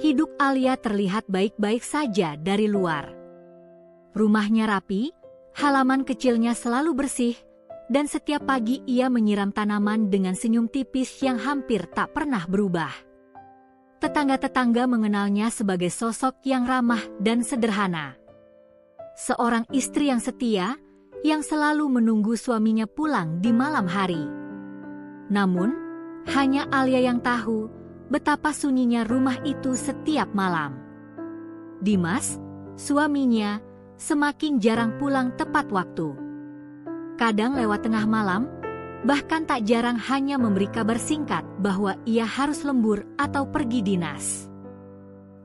hidup Alia terlihat baik-baik saja dari luar. Rumahnya rapi, halaman kecilnya selalu bersih, dan setiap pagi ia menyiram tanaman dengan senyum tipis yang hampir tak pernah berubah. Tetangga-tetangga mengenalnya sebagai sosok yang ramah dan sederhana. Seorang istri yang setia, yang selalu menunggu suaminya pulang di malam hari. Namun, hanya Alia yang tahu betapa sunyinya rumah itu setiap malam. Dimas, suaminya, semakin jarang pulang tepat waktu. Kadang lewat tengah malam, bahkan tak jarang hanya memberi kabar singkat bahwa ia harus lembur atau pergi dinas.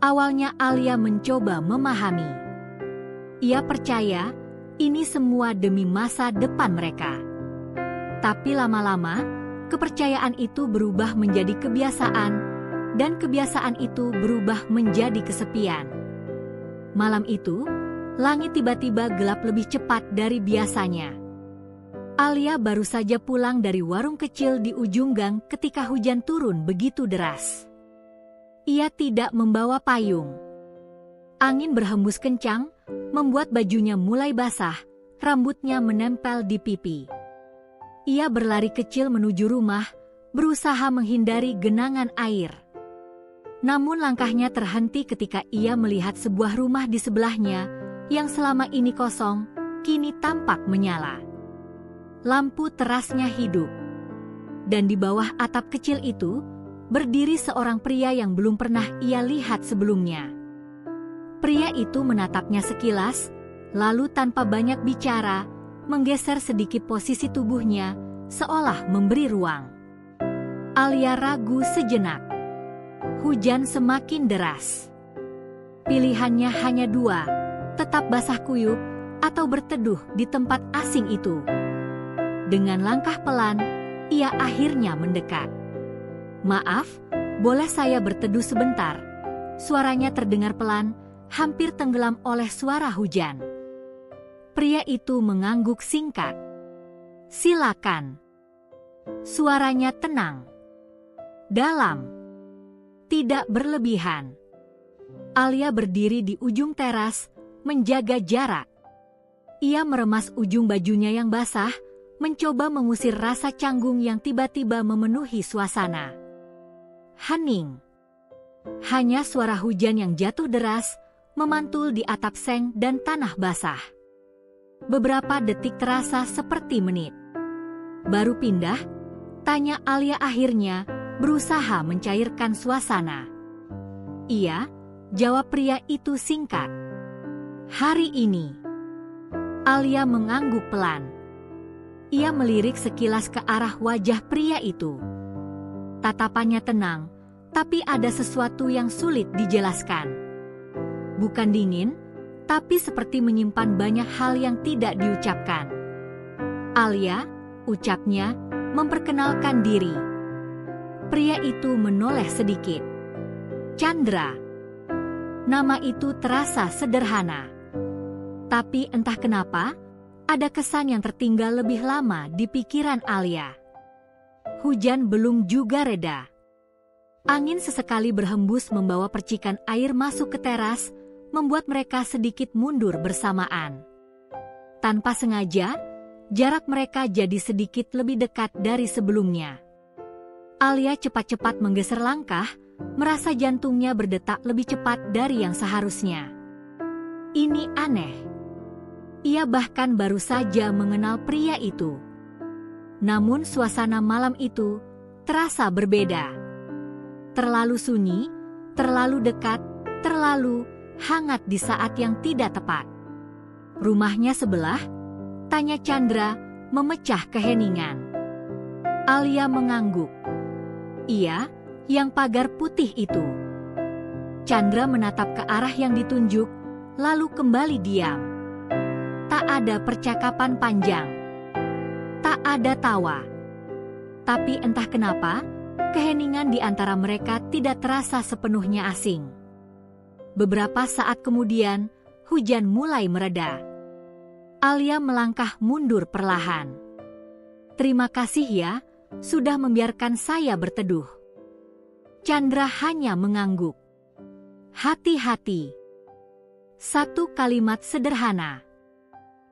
Awalnya Alia mencoba memahami. Ia percaya ini semua demi masa depan mereka. Tapi lama-lama, kepercayaan itu berubah menjadi kebiasaan, dan kebiasaan itu berubah menjadi kesepian. Malam itu, langit tiba-tiba gelap lebih cepat dari biasanya. Alia baru saja pulang dari warung kecil di ujung gang ketika hujan turun begitu deras. Ia tidak membawa payung. Angin berhembus kencang, membuat bajunya mulai basah, rambutnya menempel di pipi. Ia berlari kecil menuju rumah, berusaha menghindari genangan air. Namun langkahnya terhenti ketika ia melihat sebuah rumah di sebelahnya, yang selama ini kosong, kini tampak menyala. Lampu terasnya hidup. Dan di bawah atap kecil itu, berdiri seorang pria yang belum pernah ia lihat sebelumnya. Pria itu menatapnya sekilas, lalu tanpa banyak bicara, menggeser sedikit posisi tubuhnya, seolah memberi ruang. Alia ragu sejenak. Hujan semakin deras. Pilihannya hanya dua, tetap basah kuyup, atau berteduh di tempat asing itu. Dengan langkah pelan, ia akhirnya mendekat. "Maaf, boleh saya berteduh sebentar?" Suaranya terdengar pelan, hampir tenggelam oleh suara hujan. Pria itu mengangguk singkat. "Silakan." Suaranya tenang, dalam, tidak berlebihan. Alia berdiri di ujung teras, menjaga jarak. Ia meremas ujung bajunya yang basah, mencoba mengusir rasa canggung yang tiba-tiba memenuhi suasana. Hening. Hanya suara hujan yang jatuh deras, memantul di atap seng dan tanah basah. Beberapa detik terasa seperti menit. "Baru pindah?" tanya Alia akhirnya, berusaha mencairkan suasana. "Iya," jawab pria itu singkat. "Hari ini." Alia mengangguk pelan. Ia melirik sekilas ke arah wajah pria itu. Tatapannya tenang, tapi ada sesuatu yang sulit dijelaskan. Bukan dingin, tapi seperti menyimpan banyak hal yang tidak diucapkan. "Alia," ucapnya, memperkenalkan diri. Pria itu menoleh sedikit. "Chandra." Nama itu terasa sederhana. Tapi entah kenapa, ada kesan yang tertinggal lebih lama di pikiran Alia. Hujan belum juga reda. Angin sesekali berhembus membawa percikan air masuk ke teras, membuat mereka sedikit mundur bersamaan. Tanpa sengaja, jarak mereka jadi sedikit lebih dekat dari sebelumnya. Alia cepat-cepat menggeser langkah, merasa jantungnya berdetak lebih cepat dari yang seharusnya. Ini aneh. Ia bahkan baru saja mengenal pria itu. Namun suasana malam itu terasa berbeda. Terlalu sunyi, terlalu dekat, terlalu hangat di saat yang tidak tepat. "Rumahnya sebelah?" tanya Chandra, memecah keheningan. Alia mengangguk. "Iya, yang pagar putih itu." Chandra menatap ke arah yang ditunjuk, lalu kembali diam. Tak ada percakapan panjang. Tak ada tawa. Tapi entah kenapa, keheningan di antara mereka tidak terasa sepenuhnya asing. Beberapa saat kemudian, hujan mulai mereda. Alia melangkah mundur perlahan. "Terima kasih ya, sudah membiarkan saya berteduh." Chandra hanya mengangguk. Hati-hati. Satu kalimat sederhana,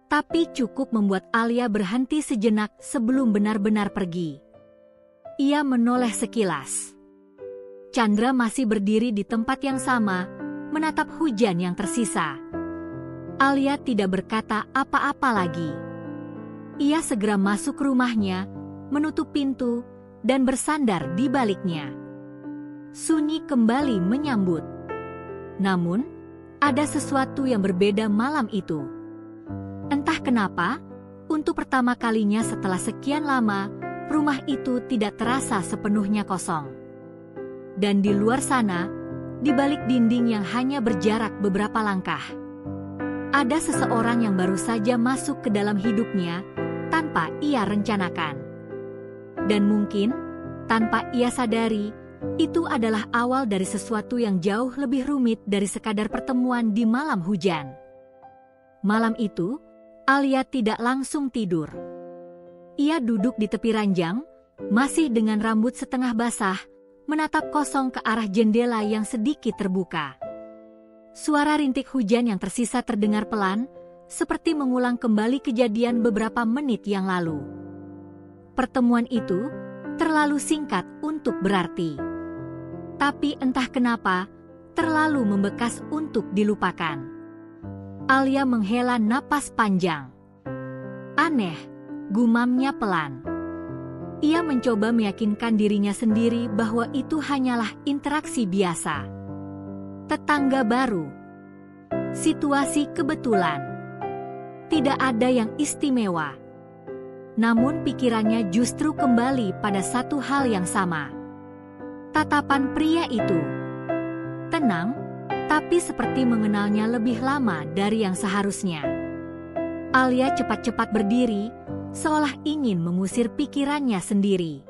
tapi cukup membuat Alia berhenti sejenak sebelum benar-benar pergi. Ia menoleh sekilas. Chandra masih berdiri di tempat yang sama, menatap hujan yang tersisa. Alia tidak berkata apa-apa lagi. Ia segera masuk rumahnya, menutup pintu, dan bersandar di baliknya. Sunyi kembali menyambut. Namun, ada sesuatu yang berbeda malam itu. Entah kenapa, untuk pertama kalinya setelah sekian lama, rumah itu tidak terasa sepenuhnya kosong. Dan di luar sana, di balik dinding yang hanya berjarak beberapa langkah, ada seseorang yang baru saja masuk ke dalam hidupnya tanpa ia rencanakan. Dan mungkin, tanpa ia sadari, itu adalah awal dari sesuatu yang jauh lebih rumit dari sekadar pertemuan di malam hujan. Malam itu, Alia tidak langsung tidur. Ia duduk di tepi ranjang, masih dengan rambut setengah basah, menatap kosong ke arah jendela yang sedikit terbuka. Suara rintik hujan yang tersisa terdengar pelan, seperti mengulang kembali kejadian beberapa menit yang lalu. Pertemuan itu terlalu singkat untuk berarti. Tapi entah kenapa, terlalu membekas untuk dilupakan. Alia menghela napas panjang. Aneh, gumamnya pelan. Ia mencoba meyakinkan dirinya sendiri bahwa itu hanyalah interaksi biasa. Tetangga baru. Situasi kebetulan. Tidak ada yang istimewa. Namun pikirannya justru kembali pada satu hal yang sama. Tatapan pria itu. Tenang, tapi seperti mengenalnya lebih lama dari yang seharusnya. Alia cepat-cepat berdiri, seolah ingin mengusir pikirannya sendiri.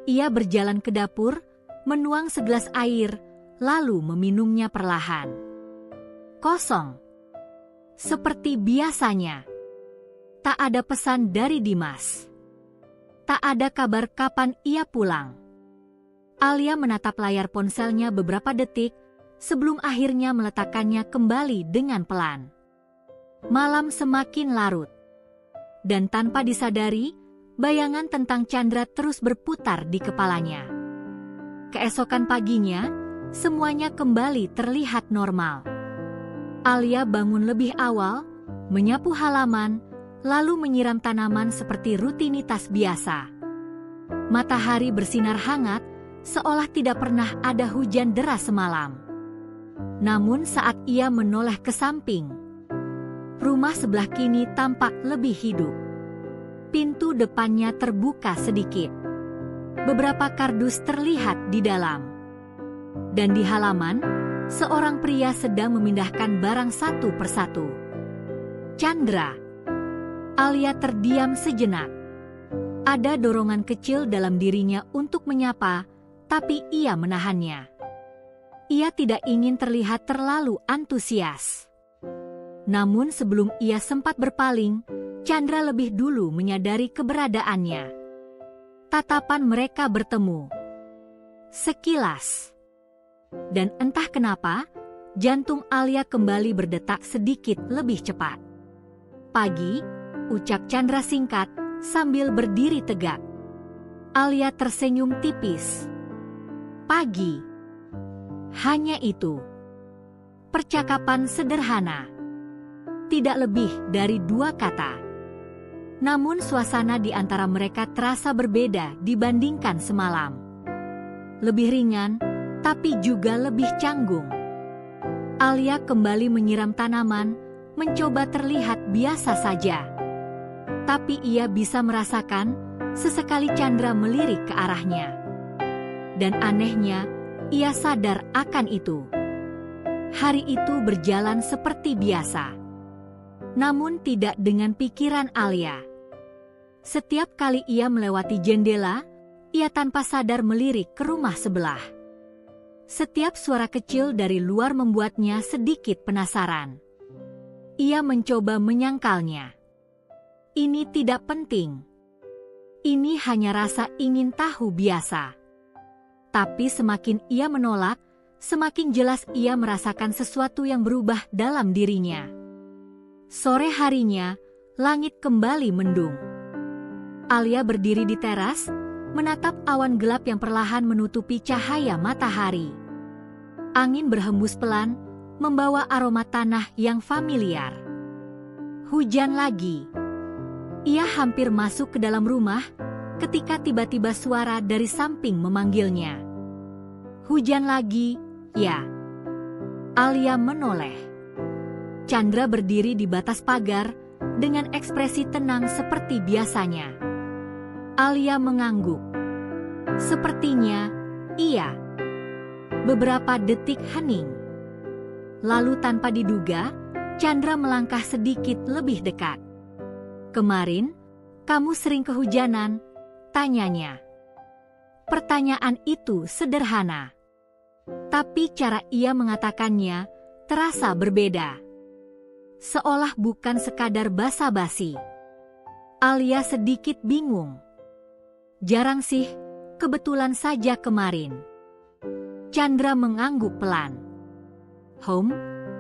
Ia berjalan ke dapur, menuang segelas air, lalu meminumnya perlahan. Kosong. Seperti biasanya. Tak ada pesan dari Dimas. Tak ada kabar kapan ia pulang. Alia menatap layar ponselnya beberapa detik, sebelum akhirnya meletakkannya kembali dengan pelan. Malam semakin larut. Dan tanpa disadari, bayangan tentang Chandra terus berputar di kepalanya. Keesokan paginya, semuanya kembali terlihat normal. Alia bangun lebih awal, menyapu halaman, lalu menyiram tanaman seperti rutinitas biasa. Matahari bersinar hangat, seolah tidak pernah ada hujan deras semalam. Namun saat ia menoleh ke samping, rumah sebelah kini tampak lebih hidup. Pintu depannya terbuka sedikit. Beberapa kardus terlihat di dalam. Dan di halaman, seorang pria sedang memindahkan barang satu persatu. Chandra. Alia terdiam sejenak. Ada dorongan kecil dalam dirinya untuk menyapa, tapi ia menahannya. Ia tidak ingin terlihat terlalu antusias. Namun sebelum ia sempat berpaling, Chandra lebih dulu menyadari keberadaannya. Tatapan mereka bertemu. Sekilas. Dan entah kenapa, jantung Alia kembali berdetak sedikit lebih cepat. Pagi, ucap Chandra singkat sambil berdiri tegak. Alia tersenyum tipis. Pagi. Hanya itu. Percakapan sederhana. Tidak lebih dari 2 kata. Namun suasana di antara mereka terasa berbeda dibandingkan semalam. Lebih ringan, tapi juga lebih canggung. Alia kembali menyiram tanaman, mencoba terlihat biasa saja. Tapi ia bisa merasakan sesekali Chandra melirik ke arahnya. Dan anehnya, ia sadar akan itu. Hari itu berjalan seperti biasa. Namun tidak dengan pikiran Alia. Setiap kali ia melewati jendela, ia tanpa sadar melirik ke rumah sebelah. Setiap suara kecil dari luar membuatnya sedikit penasaran. Ia mencoba menyangkalnya. Ini tidak penting. Ini hanya rasa ingin tahu biasa. Tapi semakin ia menolak, semakin jelas ia merasakan sesuatu yang berubah dalam dirinya. Sore harinya, langit kembali mendung. Alia berdiri di teras, menatap awan gelap yang perlahan menutupi cahaya matahari. Angin berhembus pelan, membawa aroma tanah yang familiar. Hujan lagi. Ia hampir masuk ke dalam rumah, ketika tiba-tiba suara dari samping memanggilnya. Hujan lagi, ya. Alia menoleh. Chandra berdiri di batas pagar, dengan ekspresi tenang seperti biasanya. Alia mengangguk. Sepertinya, iya. Beberapa detik hening. Lalu tanpa diduga, Chandra melangkah sedikit lebih dekat. Kemarin, kamu sering kehujanan, tanyanya. Pertanyaan itu sederhana. Tapi cara ia mengatakannya terasa berbeda. Seolah bukan sekadar basa-basi. Alia sedikit bingung. Jarang sih, kebetulan saja kemarin. Chandra mengangguk pelan.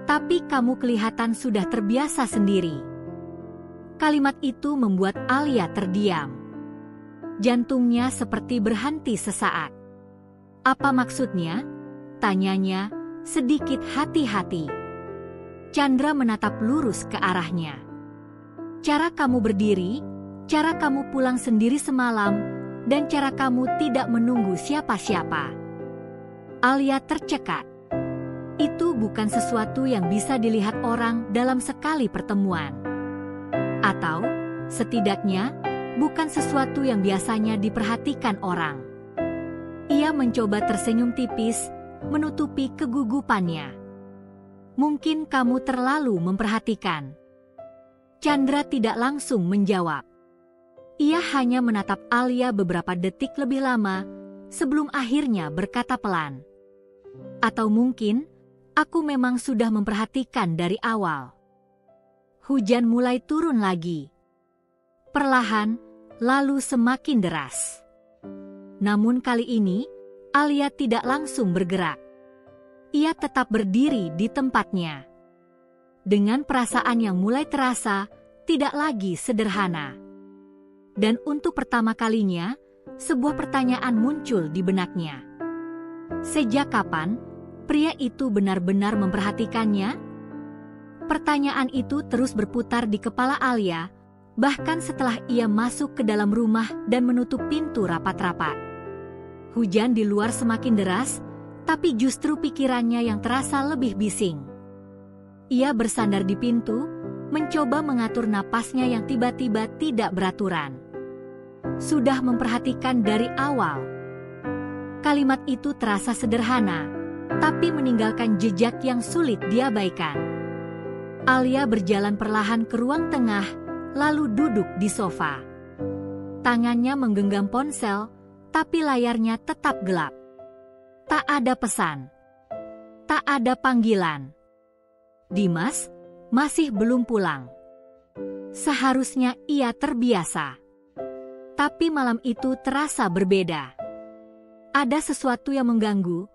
Tapi kamu kelihatan sudah terbiasa sendiri. Kalimat itu membuat Alia terdiam. Jantungnya seperti berhenti sesaat. Apa maksudnya? Tanyanya, sedikit hati-hati. Chandra menatap lurus ke arahnya. Cara kamu berdiri, cara kamu pulang sendiri semalam, dan cara kamu tidak menunggu siapa-siapa. Alia tercekat. Itu bukan sesuatu yang bisa dilihat orang dalam sekali pertemuan. Atau, setidaknya, bukan sesuatu yang biasanya diperhatikan orang. Ia mencoba tersenyum tipis, menutupi kegugupannya. Mungkin kamu terlalu memperhatikan. Chandra tidak langsung menjawab. Ia hanya menatap Alia beberapa detik lebih lama, sebelum akhirnya berkata pelan. Atau mungkin, aku memang sudah memperhatikan dari awal. Hujan mulai turun lagi. Perlahan, lalu semakin deras. Namun kali ini, Alia tidak langsung bergerak. Ia tetap berdiri di tempatnya. Dengan perasaan yang mulai terasa, tidak lagi sederhana. Dan untuk pertama kalinya, sebuah pertanyaan muncul di benaknya. Sejak kapan pria itu benar-benar memperhatikannya? Pertanyaan itu terus berputar di kepala Alia, bahkan setelah ia masuk ke dalam rumah dan menutup pintu rapat-rapat. Hujan di luar semakin deras, tapi justru pikirannya yang terasa lebih bising. Ia bersandar di pintu, mencoba mengatur napasnya yang tiba-tiba tidak beraturan. Sudah memperhatikan dari awal. Kalimat itu terasa sederhana, tapi meninggalkan jejak yang sulit diabaikan. Alia berjalan perlahan ke ruang tengah, lalu duduk di sofa. Tangannya menggenggam ponsel, tapi layarnya tetap gelap. Tak ada pesan. Tak ada panggilan. Dimas masih belum pulang. Seharusnya ia terbiasa. Tapi malam itu terasa berbeda. Ada sesuatu yang mengganggu,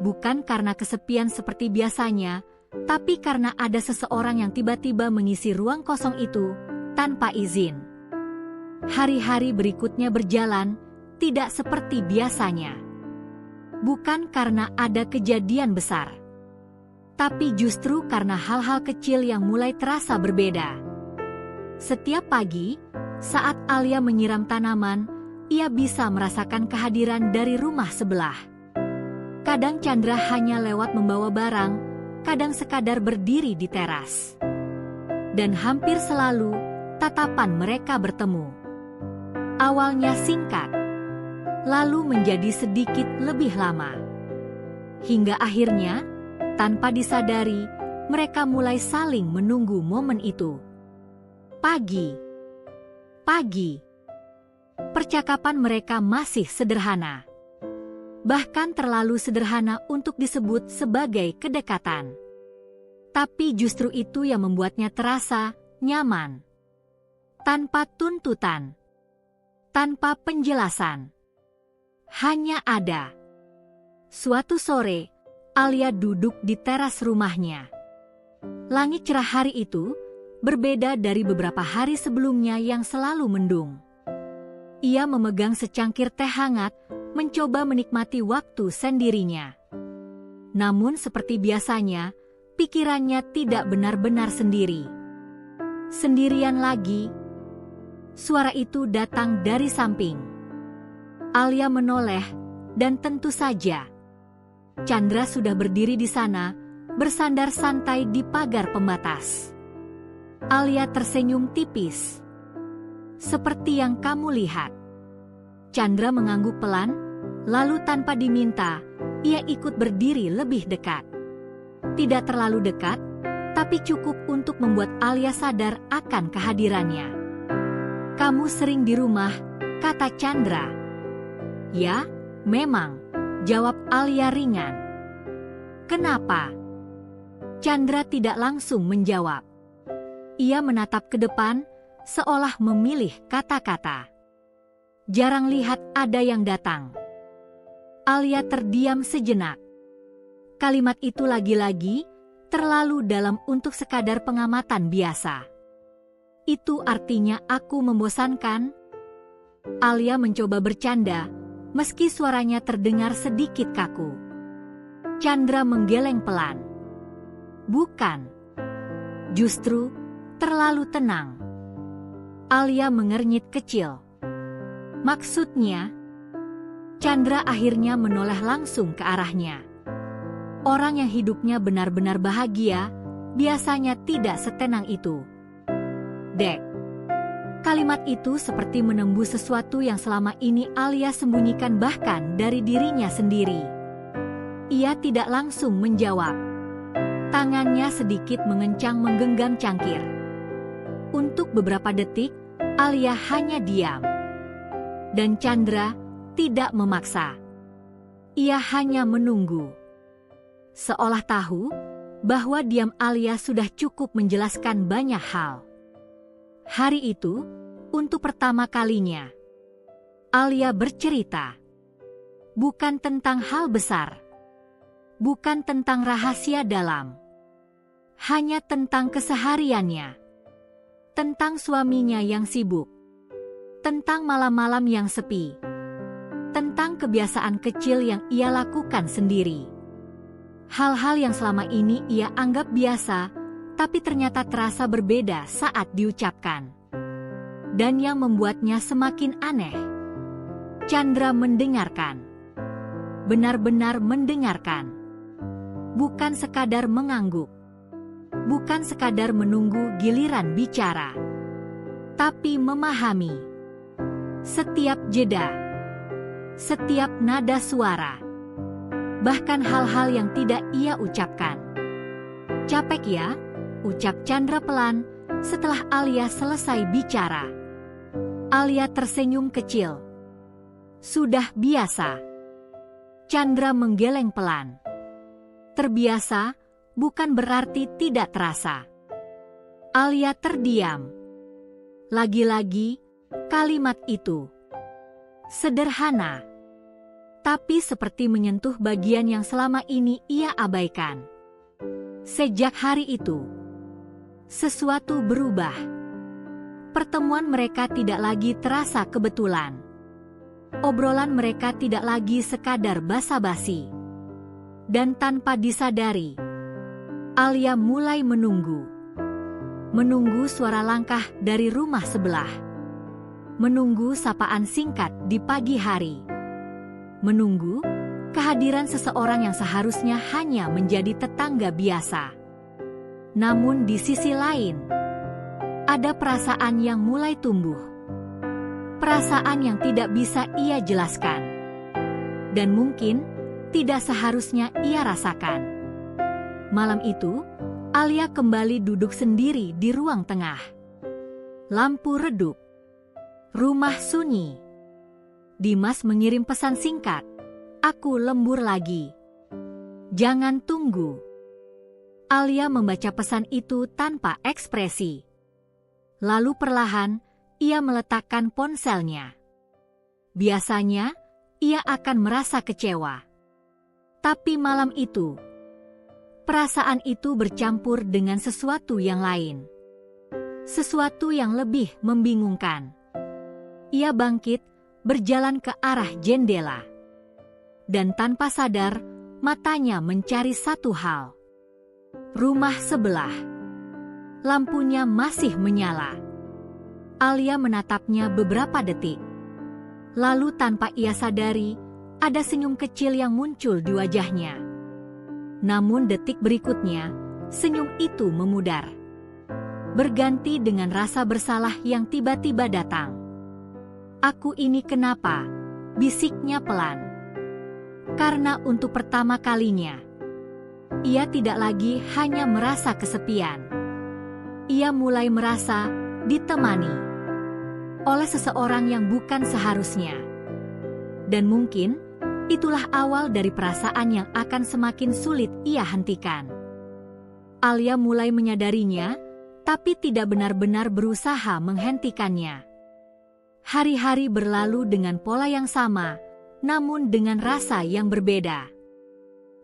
bukan karena kesepian seperti biasanya, tapi karena ada seseorang yang tiba-tiba mengisi ruang kosong itu tanpa izin. Hari-hari berikutnya berjalan, tidak seperti biasanya. Bukan karena ada kejadian besar, tapi justru karena hal-hal kecil yang mulai terasa berbeda. Setiap pagi, saat Alia menyiram tanaman, ia bisa merasakan kehadiran dari rumah sebelah. Kadang Chandra hanya lewat membawa barang, kadang sekadar berdiri di teras. Dan hampir selalu, tatapan mereka bertemu. Awalnya singkat, lalu menjadi sedikit lebih lama. Hingga akhirnya, tanpa disadari, mereka mulai saling menunggu momen itu. Pagi. Percakapan mereka masih sederhana. Bahkan terlalu sederhana untuk disebut sebagai kedekatan. Tapi justru itu yang membuatnya terasa nyaman. Tanpa tuntutan. Tanpa penjelasan. Hanya ada. Suatu sore, Alia duduk di teras rumahnya. Langit cerah hari itu berbeda dari beberapa hari sebelumnya yang selalu mendung. Ia memegang secangkir teh hangat, mencoba menikmati waktu sendirinya. Namun seperti biasanya, pikirannya tidak benar-benar sendiri. Sendirian lagi. Suara itu datang dari samping. Alia menoleh, dan tentu saja Chandra sudah berdiri di sana, bersandar santai di pagar pembatas. Alia tersenyum tipis. Seperti yang kamu lihat. Chandra mengangguk pelan, lalu tanpa diminta, ia ikut berdiri lebih dekat. Tidak terlalu dekat, tapi cukup untuk membuat Alia sadar akan kehadirannya. Kamu sering di rumah, kata Chandra. Ya, memang, jawab Alia ringan. Kenapa? Chandra tidak langsung menjawab. Ia menatap ke depan, seolah memilih kata-kata. Jarang lihat ada yang datang. Alia terdiam sejenak. Kalimat itu lagi-lagi terlalu dalam untuk sekadar pengamatan biasa. Itu artinya aku membosankan? Alia mencoba bercanda, meski suaranya terdengar sedikit kaku. Chandra menggeleng pelan. Bukan. Justru terlalu tenang. Alia mengernyit kecil. Maksudnya? Chandra akhirnya menoleh langsung ke arahnya. Orang yang hidupnya benar-benar bahagia, biasanya tidak setenang itu. Dek. Kalimat itu seperti menembus sesuatu yang selama ini Alia sembunyikan bahkan dari dirinya sendiri. Ia tidak langsung menjawab. Tangannya sedikit mengencang menggenggam cangkir. Untuk beberapa detik, Alia hanya diam. Dan Chandra tidak memaksa. Ia hanya menunggu. Seolah tahu bahwa diam Alia sudah cukup menjelaskan banyak hal. Hari itu, untuk pertama kalinya, Alia bercerita. Bukan tentang hal besar. Bukan tentang rahasia dalam. Hanya tentang kesehariannya. Tentang suaminya yang sibuk. Tentang malam-malam yang sepi. Tentang kebiasaan kecil yang ia lakukan sendiri. Hal-hal yang selama ini ia anggap biasa, tapi ternyata terasa berbeda saat diucapkan. Dan yang membuatnya semakin aneh. Chandra mendengarkan. Benar-benar mendengarkan. Bukan sekadar mengangguk. Bukan sekadar menunggu giliran bicara. Tapi memahami. Setiap jeda. Setiap nada suara. Bahkan hal-hal yang tidak ia ucapkan. Capek ya? Ucap Chandra pelan setelah Alia selesai bicara. Alia tersenyum kecil. Sudah biasa. Chandra menggeleng pelan. Terbiasa bukan berarti tidak terasa. Alia terdiam. Lagi-lagi kalimat itu. Sederhana. Tapi seperti menyentuh bagian yang selama ini ia abaikan. Sejak hari itu, sesuatu berubah. Pertemuan mereka tidak lagi terasa kebetulan. Obrolan mereka tidak lagi sekadar basa-basi. Dan tanpa disadari, Alia mulai menunggu. Menunggu suara langkah dari rumah sebelah. Menunggu sapaan singkat di pagi hari. Menunggu kehadiran seseorang yang seharusnya hanya menjadi tetangga biasa. Namun di sisi lain, ada perasaan yang mulai tumbuh. Perasaan yang tidak bisa ia jelaskan. Dan mungkin tidak seharusnya ia rasakan. Malam itu, Alia kembali duduk sendiri di ruang tengah. Lampu redup. Rumah sunyi. Dimas mengirim pesan singkat. Aku lembur lagi. Jangan tunggu. Alia membaca pesan itu tanpa ekspresi. Lalu perlahan, ia meletakkan ponselnya. Biasanya, ia akan merasa kecewa. Tapi malam itu, perasaan itu bercampur dengan sesuatu yang lain. Sesuatu yang lebih membingungkan. Ia bangkit, berjalan ke arah jendela. Dan tanpa sadar, matanya mencari satu hal. Rumah sebelah. Lampunya masih menyala. Alia menatapnya beberapa detik. Lalu tanpa ia sadari, ada senyum kecil yang muncul di wajahnya. Namun detik berikutnya, senyum itu memudar. Berganti dengan rasa bersalah yang tiba-tiba datang. "Aku ini kenapa?" bisiknya pelan. Karena untuk pertama kalinya, ia tidak lagi hanya merasa kesepian. Ia mulai merasa ditemani oleh seseorang yang bukan seharusnya. Dan mungkin itulah awal dari perasaan yang akan semakin sulit ia hentikan. Alia mulai menyadarinya, tapi tidak benar-benar berusaha menghentikannya. Hari-hari berlalu dengan pola yang sama, namun dengan rasa yang berbeda.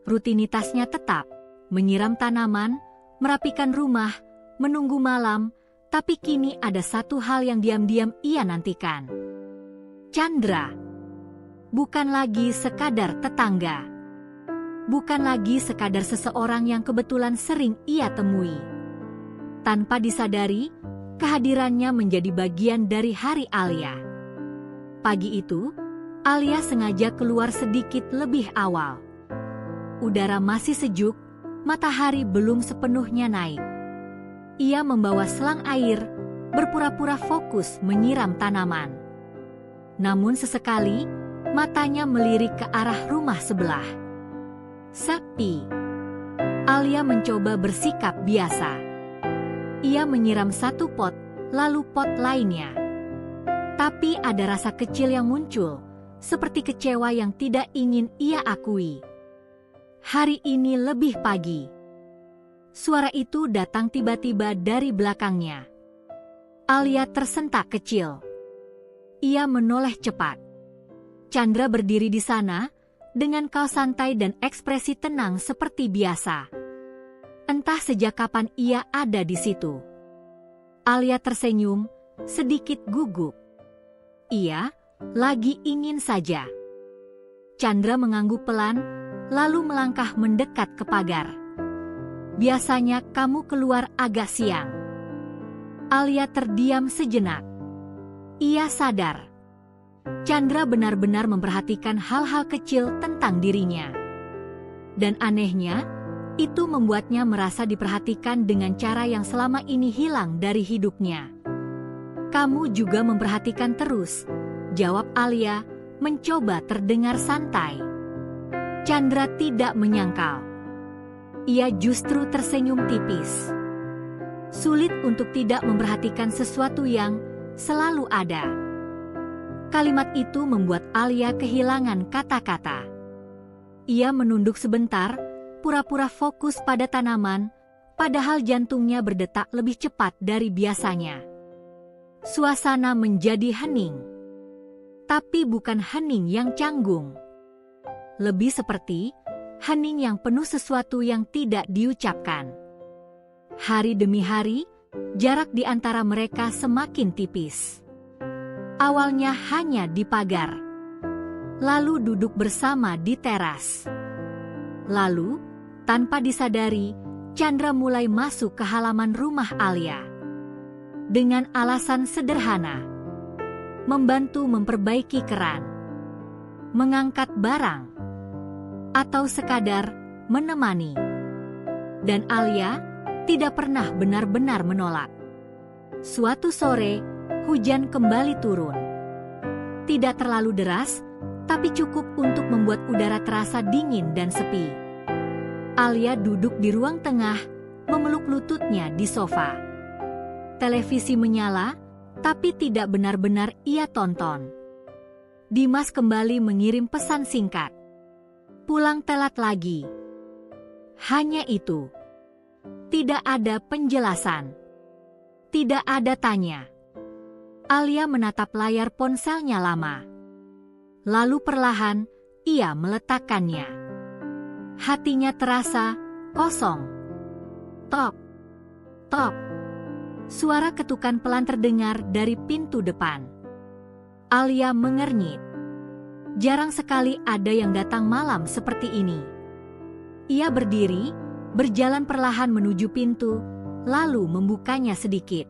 Rutinitasnya tetap, menyiram tanaman, merapikan rumah, menunggu malam, tapi kini ada satu hal yang diam-diam ia nantikan. Chandra. Bukan lagi sekadar tetangga. Bukan lagi sekadar seseorang yang kebetulan sering ia temui. Tanpa disadari, kehadirannya menjadi bagian dari hari Alia. Pagi itu, Alia sengaja keluar sedikit lebih awal. Udara masih sejuk, matahari belum sepenuhnya naik. Ia membawa selang air, berpura-pura fokus menyiram tanaman. Namun sesekali, matanya melirik ke arah rumah sebelah. Sepi. Alia mencoba bersikap biasa. Ia menyiram satu pot, lalu pot lainnya. Tapi ada rasa kecil yang muncul, seperti kecewa yang tidak ingin ia akui. Hari ini lebih pagi. Suara itu datang tiba-tiba dari belakangnya. Alia tersentak kecil. Ia menoleh cepat. Chandra berdiri di sana, dengan kaos santai dan ekspresi tenang seperti biasa. Entah sejak kapan ia ada di situ. Alia tersenyum, sedikit gugup. Ia lagi ingin saja. Chandra mengangguk pelan, lalu melangkah mendekat ke pagar. "Biasanya kamu keluar agak siang." Alia terdiam sejenak. Ia sadar. Chandra benar-benar memperhatikan hal-hal kecil tentang dirinya. Dan anehnya, itu membuatnya merasa diperhatikan dengan cara yang selama ini hilang dari hidupnya. "Kamu juga memperhatikan terus," jawab Alia, mencoba terdengar santai. Chandra tidak menyangkal. Ia justru tersenyum tipis. Sulit untuk tidak memperhatikan sesuatu yang selalu ada. Kalimat itu membuat Alia kehilangan kata-kata. Ia menunduk sebentar, pura-pura fokus pada tanaman, padahal jantungnya berdetak lebih cepat dari biasanya. Suasana menjadi hening. Tapi bukan hening yang canggung. Lebih seperti hening yang penuh sesuatu yang tidak diucapkan. Hari demi hari, jarak di antara mereka semakin tipis. Awalnya hanya di pagar. Lalu duduk bersama di teras. Lalu, tanpa disadari, Chandra mulai masuk ke halaman rumah Alia. Dengan alasan sederhana. Membantu memperbaiki keran. Mengangkat barang. Atau sekadar menemani. Dan Alia tidak pernah benar-benar menolak. Suatu sore, hujan kembali turun. Tidak terlalu deras, tapi cukup untuk membuat udara terasa dingin dan sepi. Alia duduk di ruang tengah, memeluk lututnya di sofa. Televisi menyala, tapi tidak benar-benar ia tonton. Dimas kembali mengirim pesan singkat. "Pulang telat lagi." Hanya itu. Tidak ada penjelasan. Tidak ada tanya. Alia menatap layar ponselnya lama. Lalu perlahan, ia meletakkannya. Hatinya terasa kosong. Tok, tok. Suara ketukan pelan terdengar dari pintu depan. Alia mengernyit. Jarang sekali ada yang datang malam seperti ini. Ia berdiri, berjalan perlahan menuju pintu, lalu membukanya sedikit.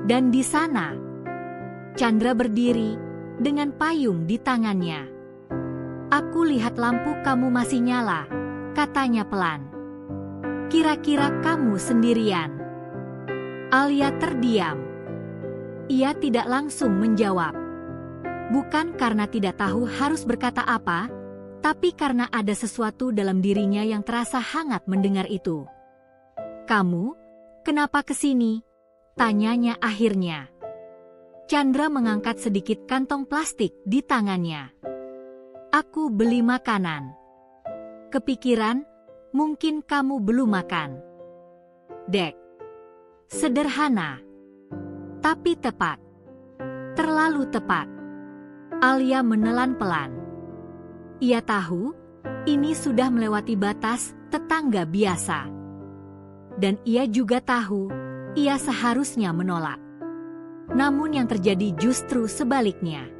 Dan di sana, Chandra berdiri dengan payung di tangannya. "Aku lihat lampu kamu masih nyala," katanya pelan. "Kira-kira kamu sendirian?" Alia terdiam. Ia tidak langsung menjawab. Bukan karena tidak tahu harus berkata apa, tapi karena ada sesuatu dalam dirinya yang terasa hangat mendengar itu. "Kamu, kenapa kesini?" tanyanya akhirnya. Chandra mengangkat sedikit kantong plastik di tangannya. "Aku beli makanan. Kepikiran, mungkin kamu belum makan." Dek. Sederhana. Tapi tepat. Terlalu tepat. Alia menelan pelan. Ia tahu, ini sudah melewati batas tetangga biasa. Dan ia juga tahu, ia seharusnya menolak. Namun yang terjadi justru sebaliknya.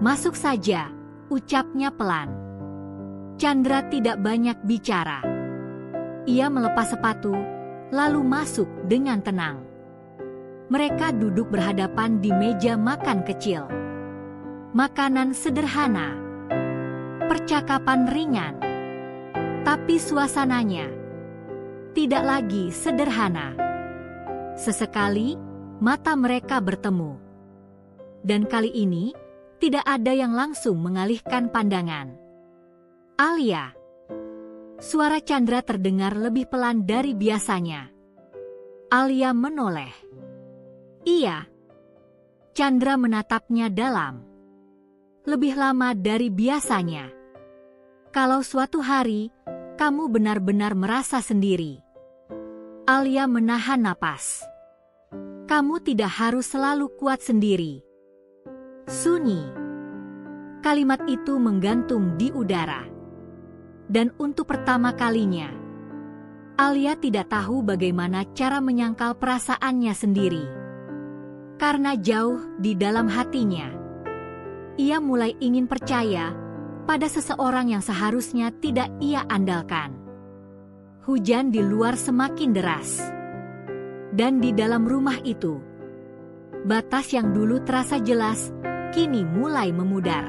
"Masuk saja," ucapnya pelan. Chandra tidak banyak bicara. Ia melepas sepatu, lalu masuk dengan tenang. Mereka duduk berhadapan di meja makan kecil. Makanan sederhana. Percakapan ringan. Tapi suasananya tidak lagi sederhana. Sesekali, mata mereka bertemu. Dan kali ini, tidak ada yang langsung mengalihkan pandangan. "Alia." Suara Chandra terdengar lebih pelan dari biasanya. Alia menoleh. "Iya." Chandra menatapnya dalam. "Lebih lama dari biasanya. Kalau suatu hari, kamu benar-benar merasa sendiri." Alia menahan napas. "Kamu tidak harus selalu kuat sendiri." Sunyi. Kalimat itu menggantung di udara. Dan untuk pertama kalinya, Alia tidak tahu bagaimana cara menyangkal perasaannya sendiri. Karena jauh di dalam hatinya, ia mulai ingin percaya pada seseorang yang seharusnya tidak ia andalkan. Hujan di luar semakin deras. Dan di dalam rumah itu, batas yang dulu terasa jelas, kini mulai memudar.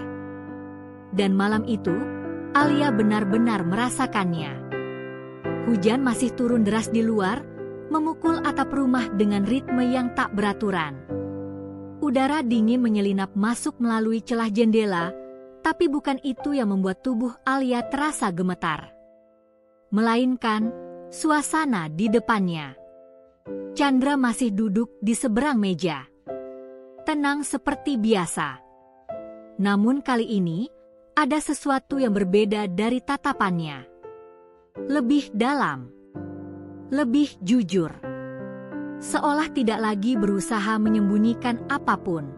Dan malam itu, Alia benar-benar merasakannya. Hujan masih turun deras di luar, memukul atap rumah dengan ritme yang tak beraturan. Udara dingin menyelinap masuk melalui celah jendela, tapi bukan itu yang membuat tubuh Alia terasa gemetar. Melainkan, suasana di depannya. Chandra masih duduk di seberang meja. Tenang seperti biasa. Namun kali ini, ada sesuatu yang berbeda dari tatapannya. Lebih dalam. Lebih jujur. Seolah tidak lagi berusaha menyembunyikan apapun.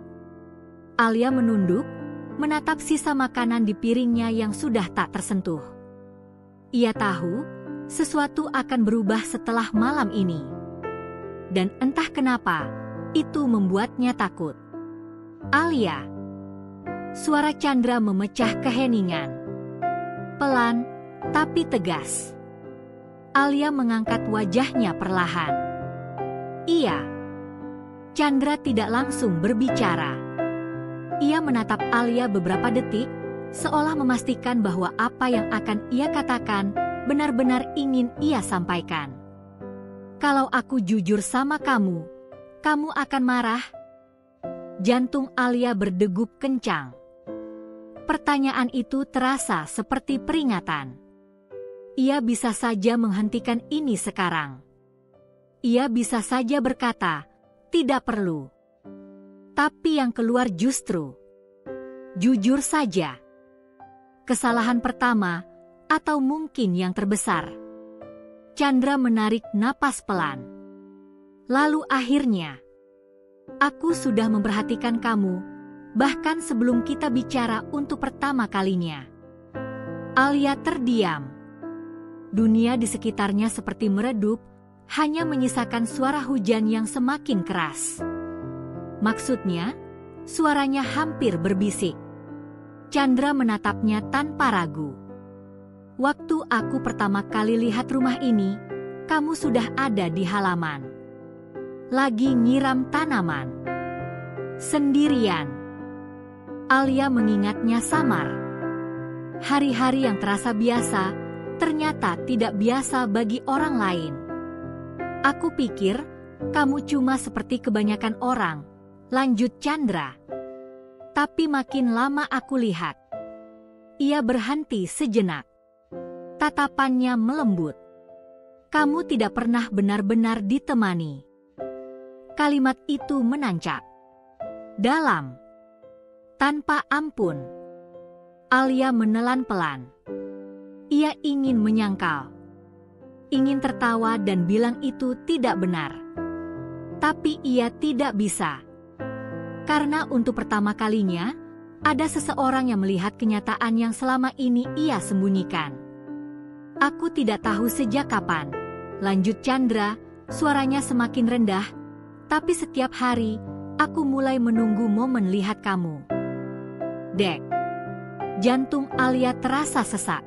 Alia menunduk, menatap sisa makanan di piringnya yang sudah tak tersentuh. Ia tahu, sesuatu akan berubah setelah malam ini. Dan entah kenapa, itu membuatnya takut. "Alia." Suara Chandra memecah keheningan. Pelan, tapi tegas. Alia mengangkat wajahnya perlahan. "Iya." Chandra tidak langsung berbicara. Ia menatap Alia beberapa detik, seolah memastikan bahwa apa yang akan ia katakan benar-benar ingin ia sampaikan. "Kalau aku jujur sama kamu, kamu akan marah?" Jantung Alia berdegup kencang. Pertanyaan itu terasa seperti peringatan. Ia bisa saja menghentikan ini sekarang. Ia bisa saja berkata, "Tidak perlu." Tapi yang keluar justru, "Jujur saja." Kesalahan pertama, atau mungkin yang terbesar. Chandra menarik napas pelan. Lalu akhirnya, "Aku sudah memperhatikan kamu, bahkan sebelum kita bicara untuk pertama kalinya." Alia terdiam. Dunia di sekitarnya seperti meredup, hanya menyisakan suara hujan yang semakin keras. Maksudnya, suaranya hampir berbisik. Chandra menatapnya tanpa ragu. Waktu aku pertama kali lihat rumah ini, kamu sudah ada di halaman. Lagi nyiram tanaman. Sendirian. Alia mengingatnya samar. Hari-hari yang terasa biasa, ternyata tidak biasa bagi orang lain. Aku pikir, kamu cuma seperti kebanyakan orang, lanjut Chandra. Tapi makin lama aku lihat. Ia berhenti sejenak. Tatapannya melembut. Kamu tidak pernah benar-benar ditemani. Kalimat itu menancap dalam, tanpa ampun. Alia menelan pelan. Ia ingin menyangkal, ingin tertawa dan bilang itu tidak benar. Tapi ia tidak bisa. Karena untuk pertama kalinya, ada seseorang yang melihat kenyataan yang selama ini ia sembunyikan. Aku tidak tahu sejak kapan, lanjut Chandra, suaranya semakin rendah, tapi setiap hari, aku mulai menunggu momen lihat kamu. Dek. Jantung Alia terasa sesak.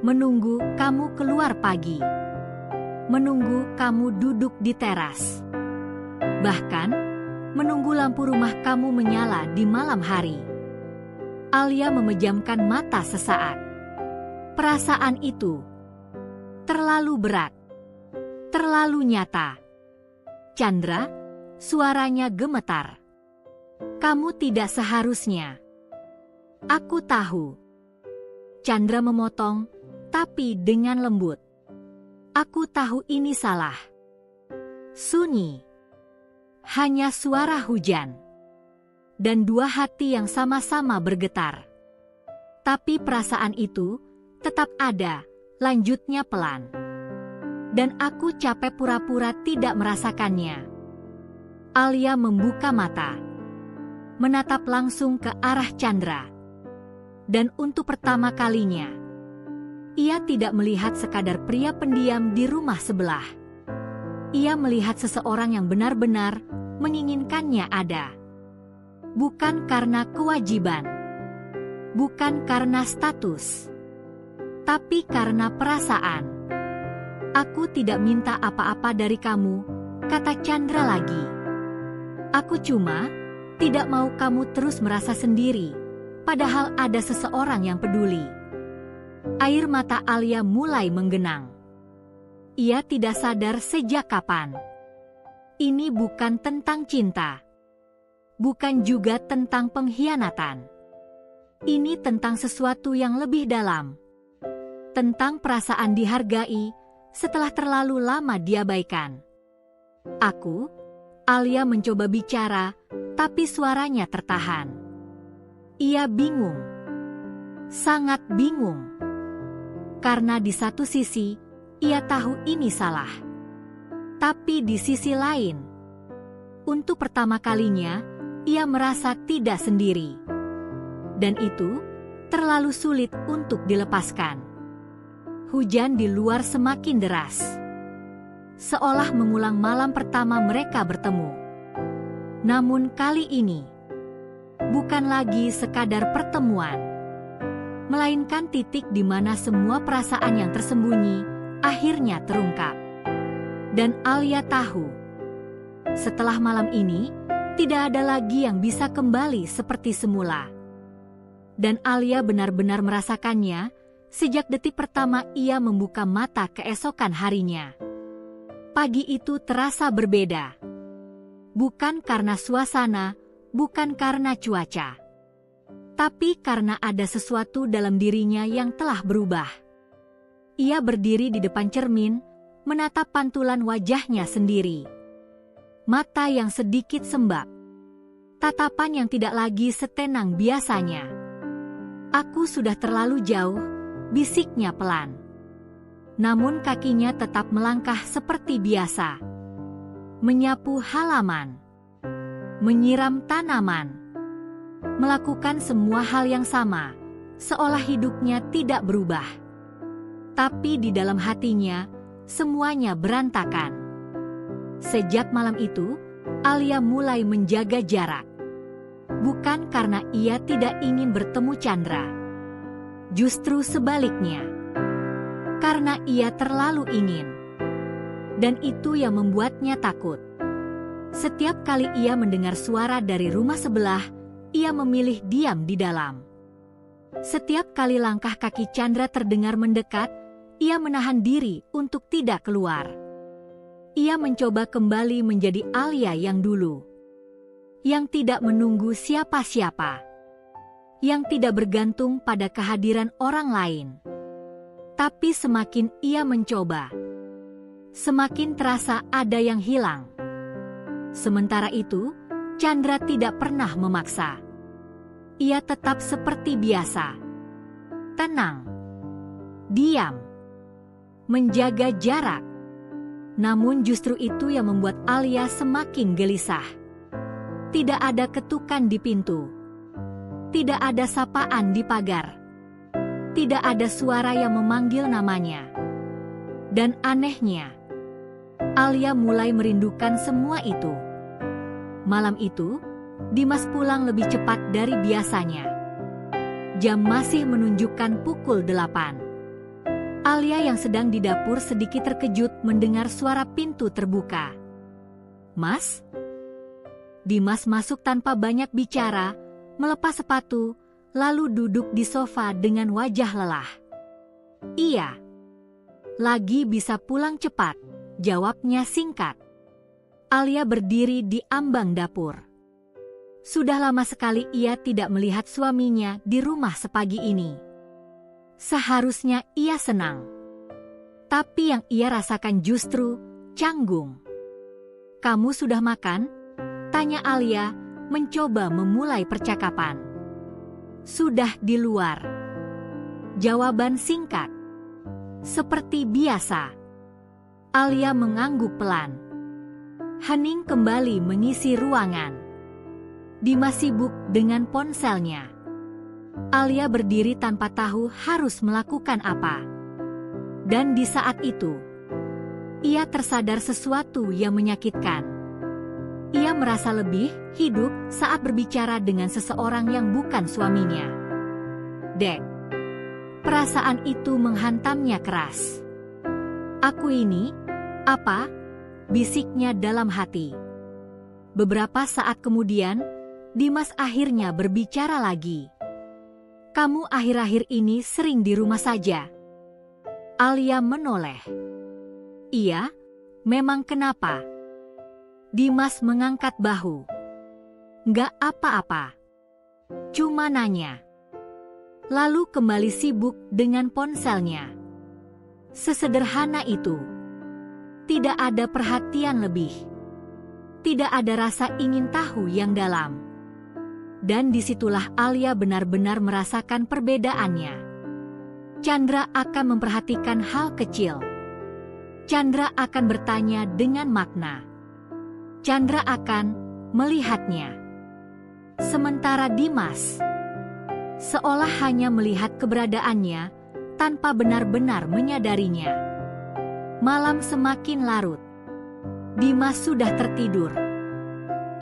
Menunggu kamu keluar pagi. Menunggu kamu duduk di teras. Bahkan, menunggu lampu rumah kamu menyala di malam hari. Alia memejamkan mata sesaat. Perasaan itu terlalu berat, terlalu nyata. Chandra, suaranya gemetar. Kamu tidak seharusnya. Aku tahu. Chandra memotong, tapi dengan lembut. Aku tahu ini salah. Sunyi. Hanya suara hujan. Dan dua hati yang sama-sama bergetar. Tapi perasaan itu tetap ada, lanjutnya pelan. Dan aku capek pura-pura tidak merasakannya. Alia membuka mata. Menatap langsung ke arah Chandra. Dan untuk pertama kalinya, ia tidak melihat sekadar pria pendiam di rumah sebelah. Ia melihat seseorang yang benar-benar menginginkannya ada. Bukan karena kewajiban. Bukan karena status. Tapi karena perasaan. Aku tidak minta apa-apa dari kamu, kata Chandra lagi. Aku cuma tidak mau kamu terus merasa sendiri, padahal ada seseorang yang peduli. Air mata Alia mulai menggenang. Ia tidak sadar sejak kapan. Ini bukan tentang cinta. Bukan juga tentang pengkhianatan. Ini tentang sesuatu yang lebih dalam. Tentang perasaan dihargai setelah terlalu lama diabaikan. Alia mencoba bicara, tapi suaranya tertahan. Ia bingung. Sangat bingung. Karena di satu sisi, ia tahu ini salah. Tapi di sisi lain, untuk pertama kalinya, ia merasa tidak sendiri. Dan itu terlalu sulit untuk dilepaskan. Hujan di luar semakin deras. Seolah mengulang malam pertama mereka bertemu. Namun kali ini, bukan lagi sekadar pertemuan, melainkan titik di mana semua perasaan yang tersembunyi akhirnya terungkap. Dan Alia tahu, setelah malam ini, tidak ada lagi yang bisa kembali seperti semula. Dan Alia benar-benar merasakannya sejak detik pertama ia membuka mata keesokan harinya. Pagi itu terasa berbeda. Bukan karena suasana, bukan karena cuaca. Tapi karena ada sesuatu dalam dirinya yang telah berubah. Ia berdiri di depan cermin, menatap pantulan wajahnya sendiri. Mata yang sedikit sembab. Tatapan yang tidak lagi setenang biasanya. Aku sudah terlalu jauh, bisiknya pelan. Namun kakinya tetap melangkah seperti biasa. Menyapu halaman. Menyiram tanaman. Melakukan semua hal yang sama, seolah hidupnya tidak berubah. Tapi di dalam hatinya, semuanya berantakan. Sejak malam itu, Alia mulai menjaga jarak. Bukan karena ia tidak ingin bertemu Chandra. Justru sebaliknya. Karena ia terlalu ingin. Dan itu yang membuatnya takut. Setiap kali ia mendengar suara dari rumah sebelah, ia memilih diam di dalam. Setiap kali langkah kaki Chandra terdengar mendekat, ia menahan diri untuk tidak keluar. Ia mencoba kembali menjadi Alia yang dulu. Yang tidak menunggu siapa-siapa. Yang tidak bergantung pada kehadiran orang lain. Tapi semakin ia mencoba, semakin terasa ada yang hilang. Sementara itu, Chandra tidak pernah memaksa. Ia tetap seperti biasa. Tenang. Diam. Menjaga jarak. Namun justru itu yang membuat Alia semakin gelisah. Tidak ada ketukan di pintu. Tidak ada sapaan di pagar. Tidak ada suara yang memanggil namanya. Dan anehnya, Alia mulai merindukan semua itu. Malam itu, Dimas pulang lebih cepat dari biasanya. Jam masih menunjukkan pukul 8. Alia yang sedang di dapur sedikit terkejut mendengar suara pintu terbuka. "Mas?" Dimas masuk tanpa banyak bicara, melepas sepatu, lalu duduk di sofa dengan wajah lelah. "Iya. Lagi bisa pulang cepat," jawabnya singkat. Alia berdiri di ambang dapur. Sudah lama sekali ia tidak melihat suaminya di rumah sepagi ini. Seharusnya ia senang. Tapi yang ia rasakan justru canggung. "Kamu sudah makan?" tanya Alia, mencoba memulai percakapan. "Sudah di luar." Jawaban singkat. Seperti biasa. Alia mengangguk pelan. Hening kembali mengisi ruangan. Dimas sibuk dengan ponselnya. Alia berdiri tanpa tahu harus melakukan apa. Dan di saat itu, ia tersadar sesuatu yang menyakitkan. Ia merasa lebih hidup saat berbicara dengan seseorang yang bukan suaminya. "Dek." Perasaan itu menghantamnya keras. "Aku ini, apa?" bisiknya dalam hati. Beberapa saat kemudian, Dimas akhirnya berbicara lagi. "Kamu akhir-akhir ini sering di rumah saja?" Alia menoleh. "Iya, memang kenapa?" Dimas mengangkat bahu. "Nggak apa-apa. Cuma nanya." Lalu kembali sibuk dengan ponselnya. Sesederhana itu. Tidak ada perhatian lebih. Tidak ada rasa ingin tahu yang dalam. Dan disitulah Alia benar-benar merasakan perbedaannya. Chandra akan memperhatikan hal kecil. Chandra akan bertanya dengan makna. Chandra akan melihatnya. Sementara Dimas seolah hanya melihat keberadaannya tanpa benar-benar menyadarinya. Malam semakin larut. Dimas sudah tertidur.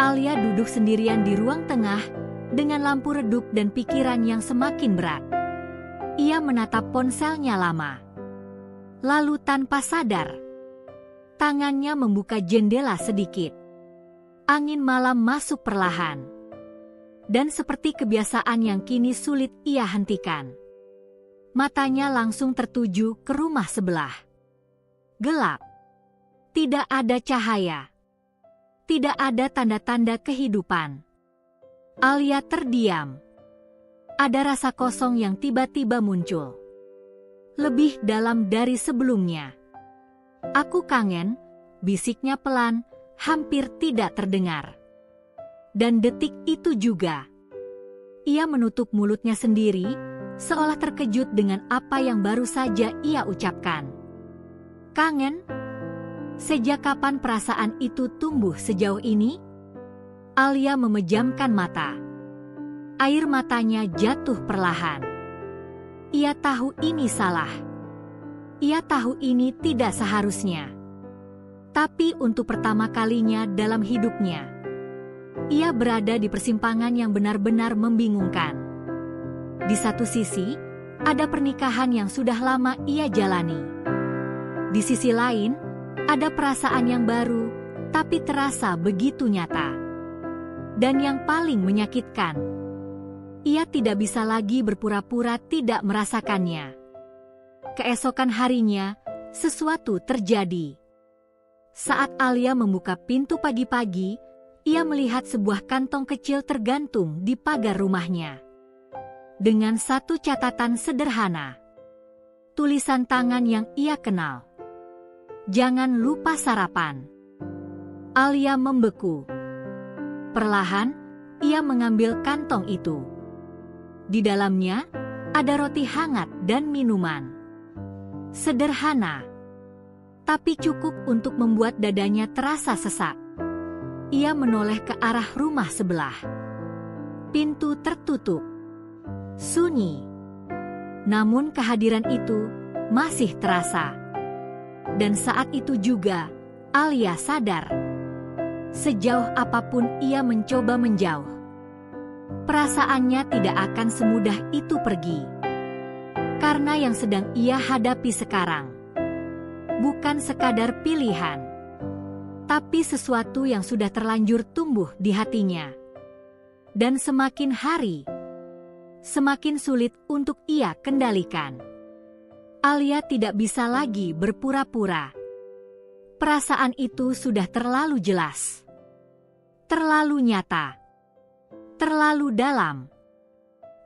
Alia duduk sendirian di ruang tengah dengan lampu redup dan pikiran yang semakin berat. Ia menatap ponselnya lama. Lalu tanpa sadar, tangannya membuka jendela sedikit. Angin malam masuk perlahan. Dan seperti kebiasaan yang kini sulit ia hentikan, matanya langsung tertuju ke rumah sebelah. Gelap. Tidak ada cahaya. Tidak ada tanda-tanda kehidupan. Alia terdiam. Ada rasa kosong yang tiba-tiba muncul. Lebih dalam dari sebelumnya. "Aku kangen," bisiknya pelan, hampir tidak terdengar. Dan detik itu juga, ia menutup mulutnya sendiri, seolah terkejut dengan apa yang baru saja ia ucapkan. "Kangen? Sejak kapan perasaan itu tumbuh sejauh ini?" Alia memejamkan mata. Air matanya jatuh perlahan. Ia tahu ini salah. Ia tahu ini tidak seharusnya. Tapi untuk pertama kalinya dalam hidupnya, ia berada di persimpangan yang benar-benar membingungkan. Di satu sisi, ada pernikahan yang sudah lama ia jalani. Di sisi lain, ada perasaan yang baru, tapi terasa begitu nyata. Dan yang paling menyakitkan, ia tidak bisa lagi berpura-pura tidak merasakannya. Keesokan harinya, sesuatu terjadi. Saat Alia membuka pintu pagi-pagi, ia melihat sebuah kantong kecil tergantung di pagar rumahnya. Dengan satu catatan sederhana. Tulisan tangan yang ia kenal. Jangan lupa sarapan. Alia membeku. Perlahan, ia mengambil kantong itu. Di dalamnya, ada roti hangat dan minuman. Sederhana, tapi cukup untuk membuat dadanya terasa sesak. Ia menoleh ke arah rumah sebelah. Pintu tertutup. Sunyi. Namun kehadiran itu masih terasa. Dan saat itu juga, Alia sadar. Sejauh apapun ia mencoba menjauh, perasaannya tidak akan semudah itu pergi. Karena yang sedang ia hadapi sekarang bukan sekadar pilihan, tapi sesuatu yang sudah terlanjur tumbuh di hatinya. Dan semakin hari, semakin sulit untuk ia kendalikan. Alia tidak bisa lagi berpura-pura. Perasaan itu sudah terlalu jelas, terlalu nyata, terlalu dalam.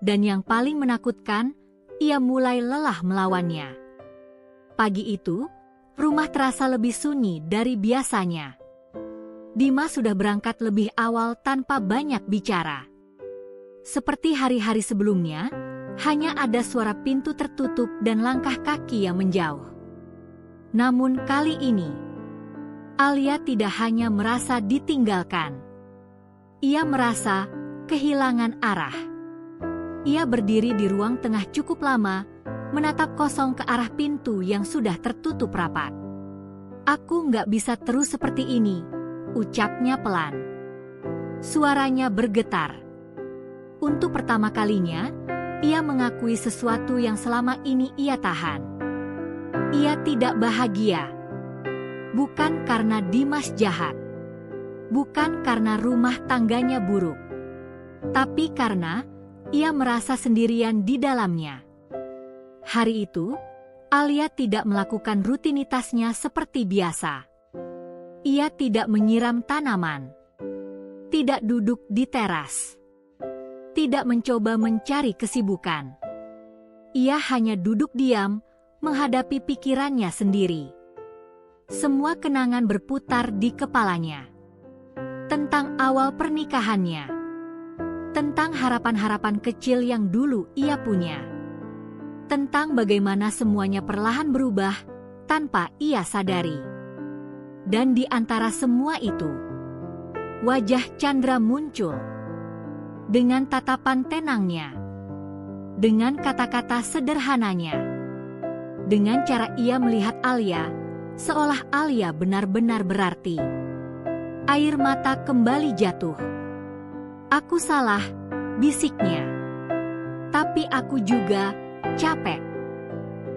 Dan yang paling menakutkan, ia mulai lelah melawannya. Pagi itu, rumah terasa lebih sunyi dari biasanya. Dimas sudah berangkat lebih awal tanpa banyak bicara. Seperti hari-hari sebelumnya, hanya ada suara pintu tertutup dan langkah kaki yang menjauh. Namun kali ini, Alia tidak hanya merasa ditinggalkan. Ia merasa kehilangan arah. Ia berdiri di ruang tengah cukup lama, menatap kosong ke arah pintu yang sudah tertutup rapat. Aku nggak bisa terus seperti ini, ucapnya pelan. Suaranya bergetar. Untuk pertama kalinya, ia mengakui sesuatu yang selama ini ia tahan. Ia tidak bahagia. Bukan karena Dimas jahat. Bukan karena rumah tangganya buruk. Tapi karena ia merasa sendirian di dalamnya. Hari itu, Alia tidak melakukan rutinitasnya seperti biasa. Ia tidak menyiram tanaman. Tidak duduk di teras. Tidak mencoba mencari kesibukan. Ia hanya duduk diam, menghadapi pikirannya sendiri. Semua kenangan berputar di kepalanya. Tentang awal pernikahannya. Tentang harapan-harapan kecil yang dulu ia punya. Tentang bagaimana semuanya perlahan berubah tanpa ia sadari. Dan di antara semua itu, wajah Chandra muncul. Dengan tatapan tenangnya. Dengan kata-kata sederhananya. Dengan cara ia melihat Alia, seolah Alia benar-benar berarti. Air mata kembali jatuh. Aku salah, bisiknya. Tapi aku juga capek.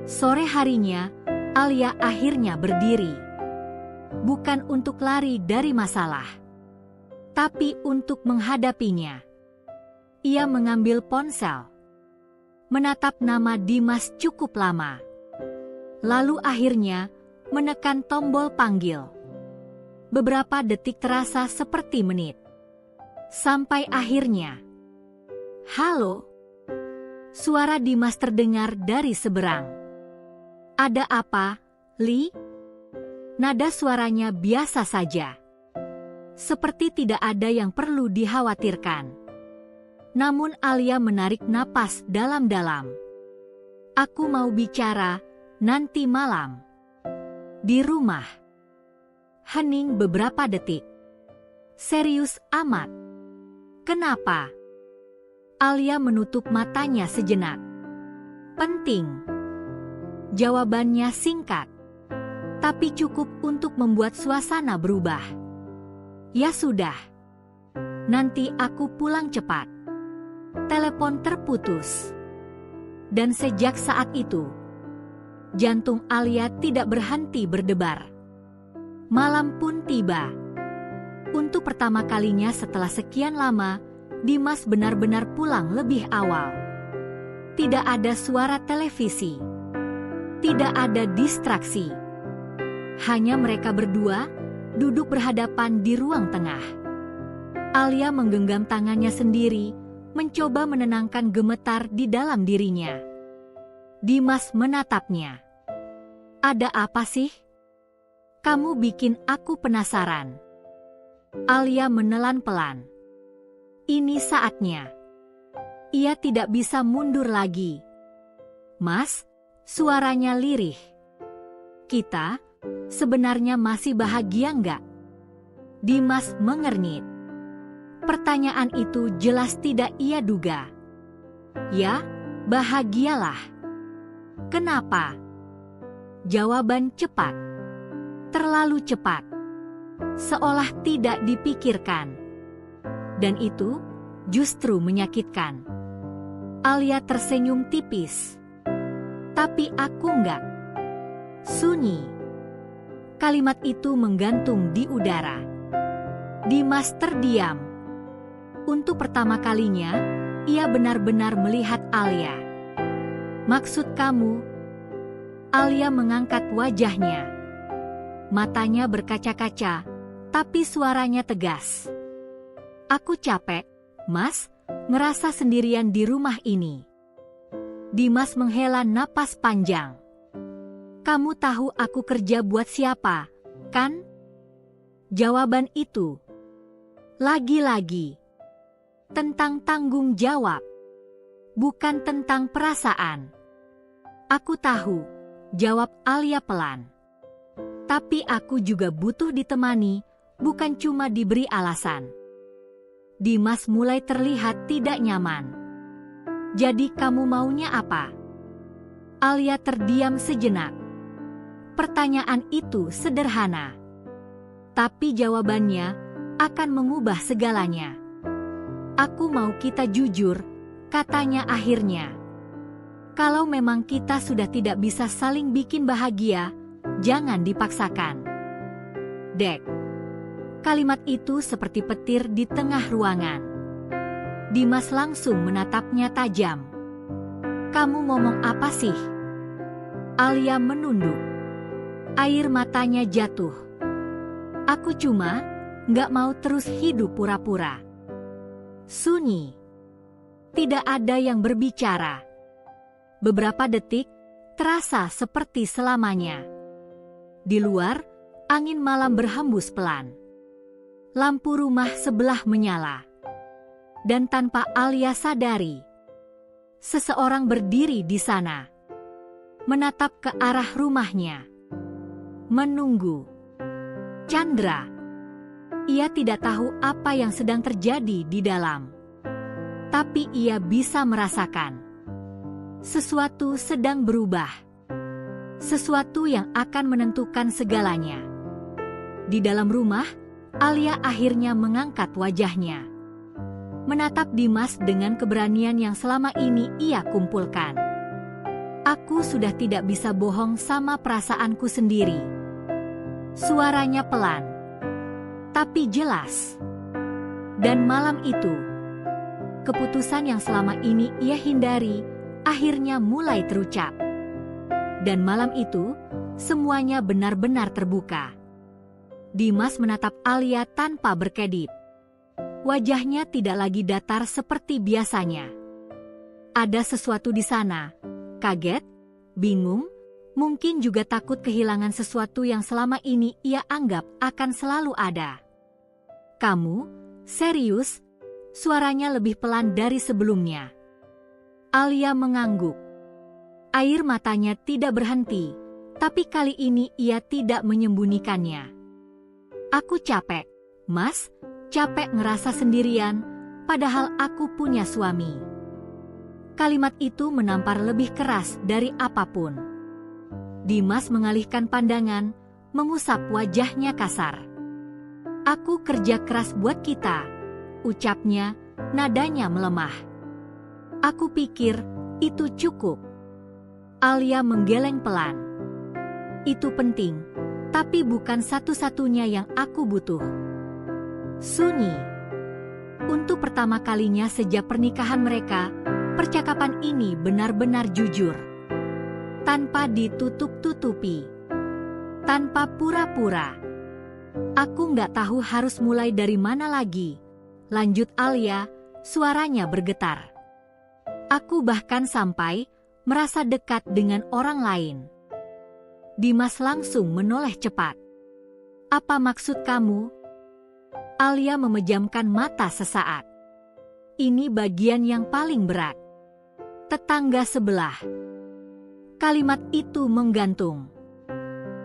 Sore harinya, Alia akhirnya berdiri. Bukan untuk lari dari masalah, tapi untuk menghadapinya. Ia mengambil ponsel. Menatap nama Dimas cukup lama. Lalu akhirnya menekan tombol panggil. Beberapa detik terasa seperti menit. Sampai akhirnya, "Halo." Suara Dimas terdengar dari seberang. "Ada apa, Li?" Nada suaranya biasa saja. Seperti tidak ada yang perlu dikhawatirkan. Namun Alia menarik napas dalam-dalam. "Aku mau bicara nanti malam. Di rumah." Hening beberapa detik. "Serius amat? Kenapa?" Alia menutup matanya sejenak. "Penting." Jawabannya singkat, tapi cukup untuk membuat suasana berubah. Ya sudah, nanti aku pulang cepat. Telepon terputus. Dan sejak saat itu, jantung Alia tidak berhenti berdebar. Malam pun tiba. Untuk pertama kalinya setelah sekian lama, Dimas benar-benar pulang lebih awal. Tidak ada suara televisi. Tidak ada distraksi. Hanya mereka berdua, duduk berhadapan di ruang tengah. Alia menggenggam tangannya sendiri, mencoba menenangkan gemetar di dalam dirinya. Dimas menatapnya. Ada apa sih? Kamu bikin aku penasaran. Alia menelan pelan. Ini saatnya. Ia tidak bisa mundur lagi. Mas, suaranya lirih. Kita sebenarnya masih bahagia nggak? Dimas mengernyit. Pertanyaan itu jelas tidak ia duga. Ya, bahagialah. Kenapa? Jawaban cepat. Terlalu cepat. Seolah tidak dipikirkan. Dan itu justru menyakitkan. Alia tersenyum tipis. Tapi aku enggak. Sunyi. Kalimat itu menggantung di udara. Dimas terdiam. Untuk pertama kalinya, ia benar-benar melihat Alia. Maksud kamu? Alia mengangkat wajahnya. Matanya berkaca-kaca, tapi suaranya tegas. Aku capek, Mas, ngerasa sendirian di rumah ini. Dimas menghela napas panjang. Kamu tahu aku kerja buat siapa, kan? Jawaban itu. Lagi-lagi. Tentang tanggung jawab. Bukan tentang perasaan. Aku tahu, jawab Alia pelan. Tapi aku juga butuh ditemani, bukan cuma diberi alasan. Dimas mulai terlihat tidak nyaman. Jadi kamu maunya apa? Alia terdiam sejenak. Pertanyaan itu sederhana. Tapi jawabannya akan mengubah segalanya. Aku mau kita jujur, katanya akhirnya. Kalau memang kita sudah tidak bisa saling bikin bahagia, jangan dipaksakan. Dek. Kalimat itu seperti petir di tengah ruangan. Dimas langsung menatapnya tajam. Kamu ngomong apa sih? Alia menunduk. Air matanya jatuh. Aku cuma nggak mau terus hidup pura-pura. Sunyi. Tidak ada yang berbicara. Beberapa detik terasa seperti selamanya. Di luar, angin malam berhembus pelan. Lampu rumah sebelah menyala. Dan tanpa Alia sadari, seseorang berdiri di sana. Menatap ke arah rumahnya. Menunggu. Chandra. Ia tidak tahu apa yang sedang terjadi di dalam. Tapi ia bisa merasakan. Sesuatu sedang berubah. Sesuatu yang akan menentukan segalanya. Di dalam rumah, Alia akhirnya mengangkat wajahnya. Menatap Dimas dengan keberanian yang selama ini ia kumpulkan. Aku sudah tidak bisa bohong sama perasaanku sendiri. Suaranya pelan, tapi jelas. Dan malam itu, keputusan yang selama ini ia hindari, akhirnya mulai terucap. Dan malam itu, semuanya benar-benar terbuka. Dimas menatap Alia tanpa berkedip. Wajahnya tidak lagi datar seperti biasanya. Ada sesuatu di sana, kaget, bingung, mungkin juga takut kehilangan sesuatu yang selama ini ia anggap akan selalu ada. Kamu, serius? Suaranya lebih pelan dari sebelumnya. Alia mengangguk. Air matanya tidak berhenti, tapi kali ini ia tidak menyembunyikannya. Aku capek, Mas, capek ngerasa sendirian, padahal aku punya suami. Kalimat itu menampar lebih keras dari apapun. Dimas mengalihkan pandangan, mengusap wajahnya kasar. "Aku kerja keras buat kita," ucapnya, nadanya melemah. "Aku pikir itu cukup." Alia menggeleng pelan. "Itu penting, tapi bukan satu-satunya yang aku butuh." Sunyi. Untuk pertama kalinya sejak pernikahan mereka, percakapan ini benar-benar jujur. Tanpa ditutup-tutupi. Tanpa pura-pura. "Aku nggak tahu harus mulai dari mana lagi," lanjut Alia, suaranya bergetar. "Aku bahkan sampai merasa dekat dengan orang lain." Dimas langsung menoleh cepat. "Apa maksud kamu?" Alia memejamkan mata sesaat. Ini bagian yang paling berat. Tetangga sebelah. Kalimat itu menggantung.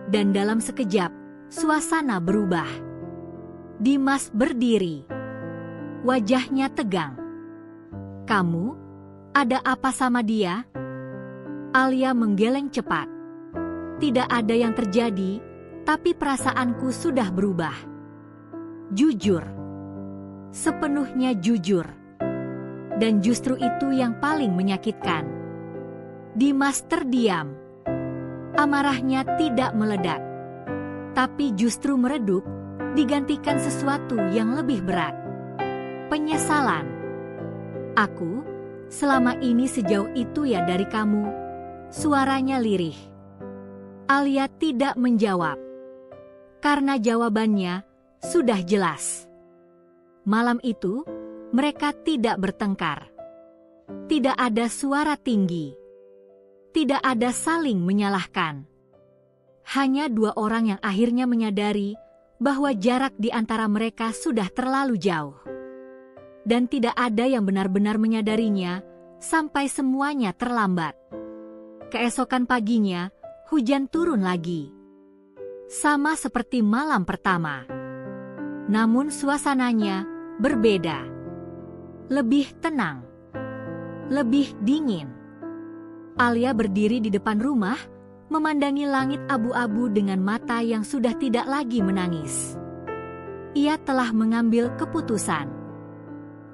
Dan dalam sekejap, suasana berubah. Dimas berdiri. Wajahnya tegang. "Kamu? Ada apa sama dia?" Alia menggeleng cepat. "Tidak ada yang terjadi, tapi perasaanku sudah berubah." Jujur. Sepenuhnya jujur. Dan justru itu yang paling menyakitkan. Dimas terdiam. Amarahnya tidak meledak, tapi justru meredup, digantikan sesuatu yang lebih berat. Penyesalan. "Aku, selama ini sejauh itu ya dari kamu." Suaranya lirih. Alia tidak menjawab. Karena jawabannya sudah jelas. Malam itu, mereka tidak bertengkar. Tidak ada suara tinggi. Tidak ada saling menyalahkan. Hanya dua orang yang akhirnya menyadari bahwa jarak di antara mereka sudah terlalu jauh. Dan tidak ada yang benar-benar menyadarinya sampai semuanya terlambat. Keesokan paginya, hujan turun lagi. Sama seperti malam pertama. Namun suasananya berbeda. Lebih tenang. Lebih dingin. Alia berdiri di depan rumah, memandangi langit abu-abu dengan mata yang sudah tidak lagi menangis. Ia telah mengambil keputusan.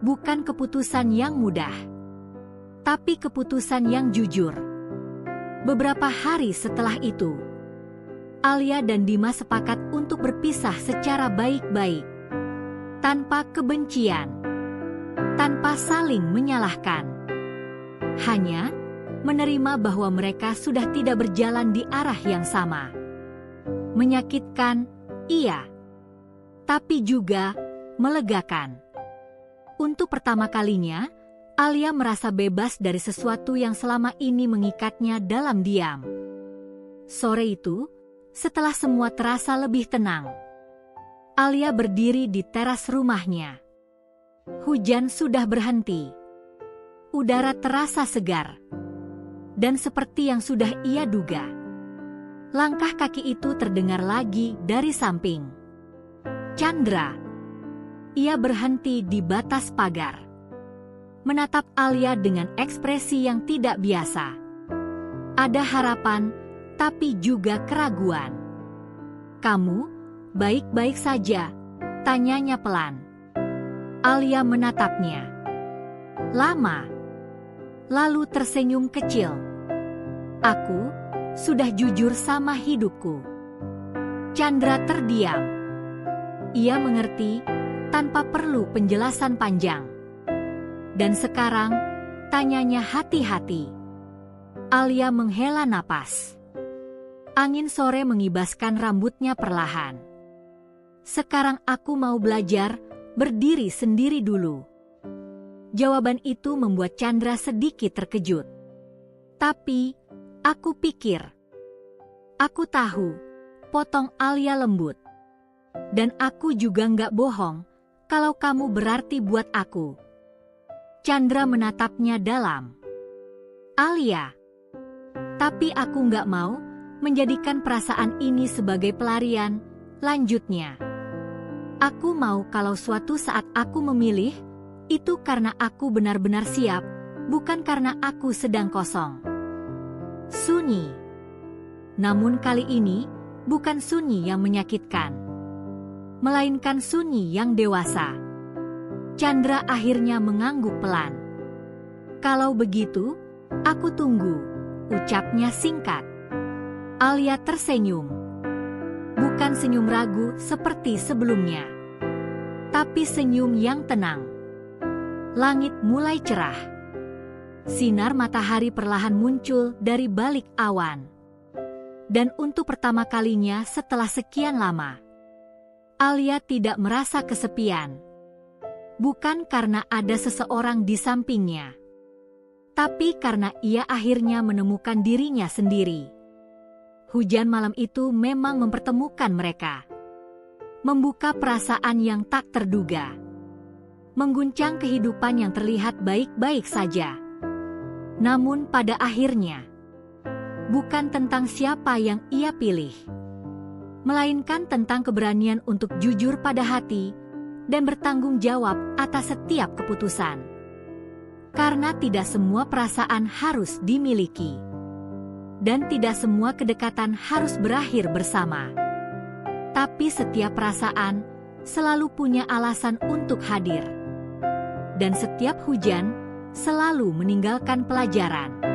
Bukan keputusan yang mudah, tapi keputusan yang jujur. Beberapa hari setelah itu, Alia dan Dimas sepakat untuk berpisah secara baik-baik. Tanpa kebencian. Tanpa saling menyalahkan. Hanya menerima bahwa mereka sudah tidak berjalan di arah yang sama. Menyakitkan, iya. Tapi juga melegakan. Untuk pertama kalinya, Alia merasa bebas dari sesuatu yang selama ini mengikatnya dalam diam. Sore itu, setelah semua terasa lebih tenang, Alia berdiri di teras rumahnya. Hujan sudah berhenti. Udara terasa segar. Dan seperti yang sudah ia duga, langkah kaki itu terdengar lagi dari samping. Chandra. Ia berhenti di batas pagar. Menatap Alia dengan ekspresi yang tidak biasa. Ada harapan, tapi juga keraguan. "Kamu baik-baik saja?" tanyanya pelan. Alia menatapnya. Lama. Lalu tersenyum kecil. "Aku sudah jujur sama hidupku." Chandra terdiam. Ia mengerti tanpa perlu penjelasan panjang. Dan sekarang, tanyanya hati-hati. Alia menghela napas. Angin sore mengibaskan rambutnya perlahan. "Sekarang aku mau belajar berdiri sendiri dulu." Jawaban itu membuat Chandra sedikit terkejut. "Tapi, aku pikir." "Aku tahu," potong Alia lembut. "Dan aku juga nggak bohong kalau kamu berarti buat aku." Chandra menatapnya dalam. "Alia, tapi aku nggak mau menjadikan perasaan ini sebagai pelarian," lanjutnya. "Aku mau kalau suatu saat aku memilih, itu karena aku benar-benar siap, bukan karena aku sedang kosong." Sunyi. Namun kali ini, bukan Sunyi yang menyakitkan, melainkan Sunyi yang dewasa. Chandra akhirnya mengangguk pelan. "Kalau begitu, aku tunggu," ucapnya singkat. Alia tersenyum. Bukan senyum ragu seperti sebelumnya, tapi senyum yang tenang. Langit mulai cerah. Sinar matahari perlahan muncul dari balik awan. Dan untuk pertama kalinya setelah sekian lama, Alia tidak merasa kesepian. Bukan karena ada seseorang di sampingnya, tapi karena ia akhirnya menemukan dirinya sendiri. Hujan malam itu memang mempertemukan mereka, membuka perasaan yang tak terduga, mengguncang kehidupan yang terlihat baik-baik saja. Namun pada akhirnya, bukan tentang siapa yang ia pilih, melainkan tentang keberanian untuk jujur pada hati dan bertanggung jawab atas setiap keputusan. Karena tidak semua perasaan harus dimiliki, dan tidak semua kedekatan harus berakhir bersama. Tapi setiap perasaan selalu punya alasan untuk hadir. Dan setiap hujan selalu meninggalkan pelajaran.